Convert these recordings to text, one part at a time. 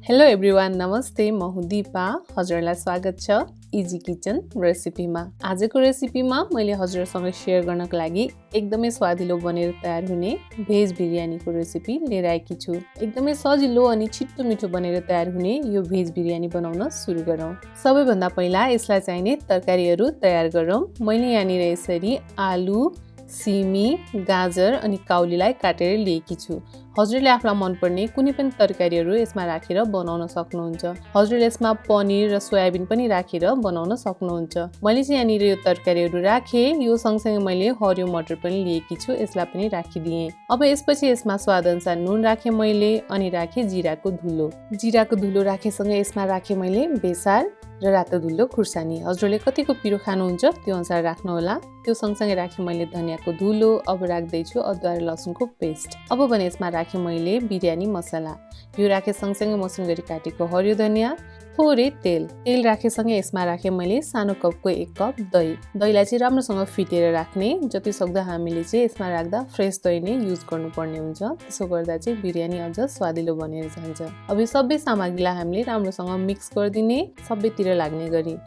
Hello everyone, नमस्ते। म हुँ दिपा। हजुरलाई स्वागत छ इजी किचन रेसिपीमा। आजको रेसिपीमा मैले हजुरसँग सेयर गर्नको लागि एकदमै स्वादिलो बनेर तयार हुने भेज बिरयानीको रेसिपी लिएर आएकी छु। एकदमै सजिलो अनि छिट्टो मिठो बनेर तयार हुने यो भेज बिरयानी बनाउन सुरु गरौँ। सबैभन्दा पहिला यसलाई चाहिने तरकारीहरू तयार गरौँ। मैले यहाँनिर यसरी आलु, सिमी, गाजर अनि काउलीलाई काटेर लिएकी छु। हजुरले आफूलाई मनपर्ने कुनै पनि तरकारीहरू यसमा राखेर बनाउन सक्नुहुन्छ। हजुरले यसमा पनिर र सोयाबिन पनि राखेर बनाउन सक्नुहुन्छ। मैले चाहिँ यहाँनिर यो तरकारीहरू राखेँ। यो सँगसँगै मैले हरियो मटर पनि लिएकी छु, यसलाई पनि राखिदिएँ। अब यसपछि यसमा स्वादअनुसार नुन राखेँ मैले, अनि राखेँ जिराको धुलो। जिराको धुलो राखेसँगै यसमा राखेँ मैले बेसार र रातो धुलो खुर्सानी। हजुरले कतिको पिरो खानुहुन्छ त्यो अनुसार राख्नुहोला। त्यो सँगसँगै राखेँ मैले धनियाको धुलो। अब राख्दैछु अदुवा र लसुनको पेस्ट। अब भने यसमा राखेँ मैले बिरयानी मसला। यो राखेँ सँगसँगै मसिनो गरी काटेको हरियो धनिया, थोरै तेल राखेसँगै यसमा राखेँ मैले सानो कपको 1 कप दही। दहीलाई चाहिँ राम्रोसँग फिटेर राख्ने। जति सक्दो हामीले चाहिँ यसमा राख्दा फ्रेस दही नै युज गर्नुपर्ने हुन्छ। त्यसो गर्दा चाहिँ बिरयानी अझ स्वादिलो बनेर जान्छ। अब यो सबै सामग्रीलाई हामीले राम्रोसँग मिक्स गरिदिने, सबैतिर लाग्ने गरी।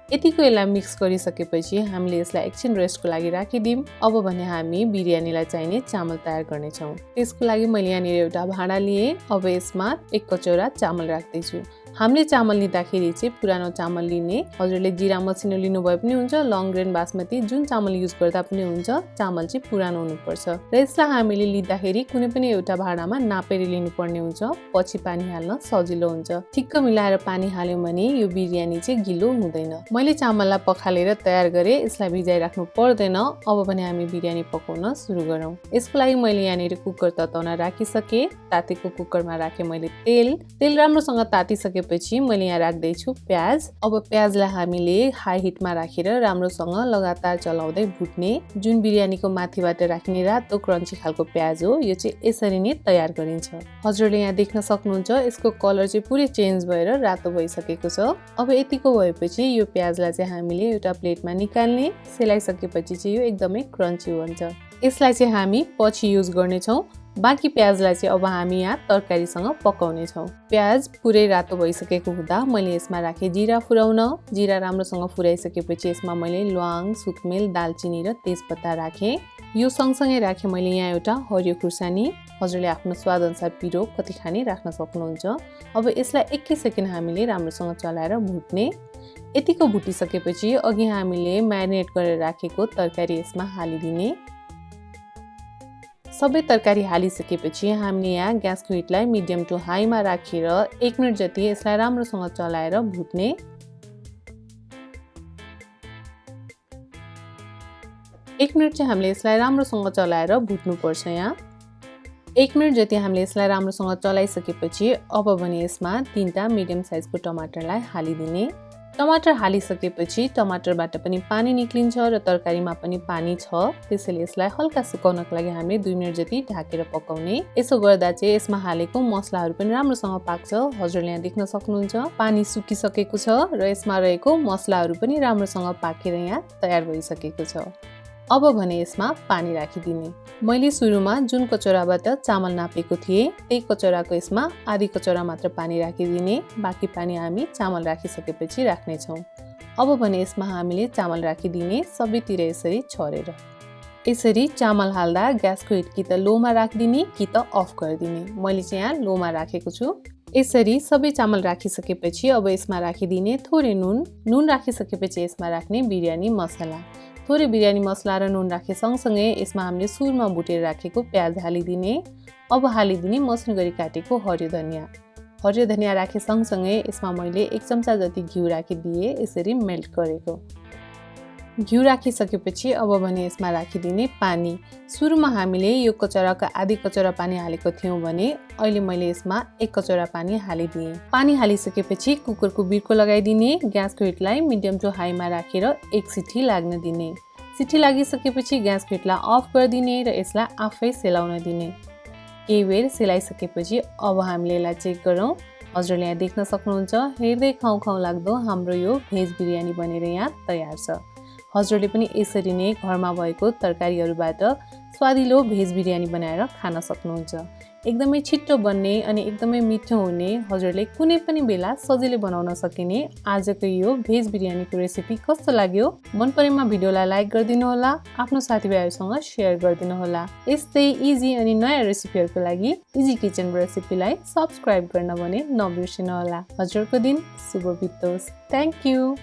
यतिको यसलाई मिक्स गरिसकेपछि हामीले यसलाई एकछिन रेस्टको लागि राखिदिउँ। अब भने हामी बिरयानीलाई चाहिने चामल तयार गर्नेछौँ। त्यसको लागि मैले यहाँनिर एउटा भाँडा लिएँ। अब यसमा 1 कचौरा चामल राख्दैछु। हामीले चामल लिँदाखेरि चाहिँ पुरानो चामल लिने। हजुरले जिरा मसिनो लिनुभए पनि हुन्छ, लङ ग्रेन बासमती जुन चामल युज गर्दा पनि हुन्छ। चामल चाहिँ पुरानो हुनुपर्छ र यसलाई हामीले लिँदाखेरि कुनै पनि एउटा भाँडामा नापेर लिनुपर्ने हुन्छ। पछि पानी हाल्न सजिलो हुन्छ। ठिक्क मिलाएर पानी हाल्यौँ भने यो बिरयानी चाहिँ गिलो हुँदैन। मैले चामललाई पखालेर तयार गरेँ, यसलाई भिजाइराख्नु पर्दैन। अब भने हामी बिरयानी पकाउन सुरु गरौँ। यसको लागि मैले यहाँनिर कुकर तताउन राखिसकेँ। तातेको कुकरमा राखेँ मैले तेल राम्रोसँग तातिसकेपछि मैले यहाँ राख्दैछु प्याज। अब प्याजलाई हामीले हाई हिटमा राखेर राम्रोसँग लगातार चलाउँदै भुट्ने। जुन बिरयानीको माथिबाट राख्ने रातो क्रन्ची खालको प्याज हो, यो चाहिँ यसरी नै तयार गरिन्छ। हजुरले यहाँ देख्न सक्नुहुन्छ यसको कलर चाहिँ पुरै चेन्ज भएर रातो भइसकेको छ। अब यतिको भएपछि यो प्याजलाई चाहिँ हामीले एउटा प्लेटमा निकाल्ने। सेलाइसकेपछि चाहिँ यो एकदमै क्रन्ची हुन्छ। यसलाई चाहिँ हामी पछि युज गर्नेछौँ। बाँकी प्याजलाई चाहिँ अब हामी यहाँ तरकारीसँग पकाउने छौँ। प्याज पुरै रातो भइसकेको हुँदा मैले यसमा राखेँ जिरा फुराउन। जिरा राम्रोसँग फुराइसकेपछि यसमा मैले ल्वाङ, सुकमेल, दालचिनी र तेजपत्ता राखेँ। यो सँगसँगै राखेँ मैले यहाँ एउटा हरियो खुर्सानी। हजुरले आफ्नो स्वादअनुसार पिरो कति खाने राख्न सक्नुहुन्छ। अब यसलाई 1 सेकेन्ड हामीले राम्रोसँग चलाएर भुट्ने। यतिको भुटिसकेपछि अघि हामीले म्यारिनेट गरेर राखेको तरकारी यसमा हालिदिने। सबै तरकारी हालिसकेपछि हामीले यहाँ ग्यासको हिटलाई मिडियम टु हाईमा राखेर 1 मिनट जति यसलाई राम्रोसँग चलाएर भुट्ने। 1 मिनट चाहिँ हामीले यसलाई राम्रोसँग चलाएर भुट्नुपर्छ। यहाँ 1 मिनट जति हामीले यसलाई राम्रोसँग चलाइसकेपछि अब भने यसमा 3टा मिडियम साइजको टमाटरलाई हालिदिने। टमाटर हालिसकेपछि टमाटरबाट पनि पानी निक्लिन्छ र तरकारीमा पनि पानी छ। त्यसैले यसलाई हल्का सुकाउनको लागि हामीले 2 मिनट जति ढाकेर पकाउने। यसो गर्दा चाहिँ यसमा हालेको मसलाहरू पनि राम्रोसँग पाक्छ। हजुरले यहाँ देख्न सक्नुहुन्छ पानी सुकिसकेको छ र यसमा रहेको मसलाहरू पनि राम्रोसँग पाकेर यहाँ तयार भइसकेको छ। अब भने यसमा पानी राखिदिने। मैले सुरुमा जुन कचौराबाट चामल नापेको थिएँ त्यही कचौराको यसमा आधी कचौरा मात्र पानी राखिदिने। बाँकी पानी हामी चामल राखिसकेपछि राख्नेछौँ। अब भने यसमा हामीले चामल राखिदिने, सबैतिर यसरी छरेर। यसरी चामल हाल्दा ग्यासको हिट कि त लोमा राखिदिने कि त अफ गरिदिने। मैले चाहिँ यहाँ लोमा राखेको छु। यसरी सबै चामल राखिसकेपछि अब यसमा राखिदिने थोरै नुन राखिसकेपछि यसमा राख्ने बिरयानी मसला। थोरै बिरयानी मसला र नुन राखे सँगसँगै यसमा हामीले सुरुमा भुटेर राखेको प्याज हालिदिने। अब हालिदिने मसिनो गरी काटेको हरियो धनिया। हरियो धनिया राखे सँगसँगै यसमा मैले 1 चम्चा जति घिउ राखिदिएँ, यसरी मेल्ट गरेको। घिउ राखिसकेपछि अब भने यसमा राखिदिने पानी। सुरुमा हामीले यो कचौराको आधी कचौरा पानी हालेको थियौँ भने अहिले मैले यसमा 1 कचौरा पानी हालिदिएँ। पानी हालिसकेपछि कुकरको बिर्को लगाइदिने। ग्यासको हिटलाई मिडियम टु हाईमा राखेर 1 सिटी लाग्न दिने। सिटी लागिसकेपछि ग्यासको हिटलाई अफ गरिदिने र यसलाई आफै सेलाउन दिने। केही बेर सेलाइसकेपछि अब हामीले यसलाई चेक गरौँ। हजुरले यहाँ देख्न सक्नुहुन्छ हेर्दै खाउँ लाग्दो हाम्रो यो भेज बिरयानी बनेर यहाँ तयार छ। हजुरले पनि यसरी नै घरमा भएको तरकारीहरूबाट स्वादिलो भेज बिरयानी बनाएर खान सक्नुहुन्छ। एकदमै छिट्टो बन्ने अनि एकदमै मिठो हुने हजुरले कुनै पनि बेला सजिलै बनाउन सकिने आजको यो भेज बिरयानीको रेसिपी कस्तो लाग्यो? मन परेमा भिडियोलाई लाइक गरिदिनु होला, आफ्नो साथीभाइहरूसँग सेयर गरिदिनु होला। यस्तै इजी अनि नयाँ रेसिपीहरूको लागि इजी किचन रेसिपीलाई सब्स्क्राइब गर्न भने नबिर्सिनु होला। हजुरको दिन शुभ बितोस्। Thank you.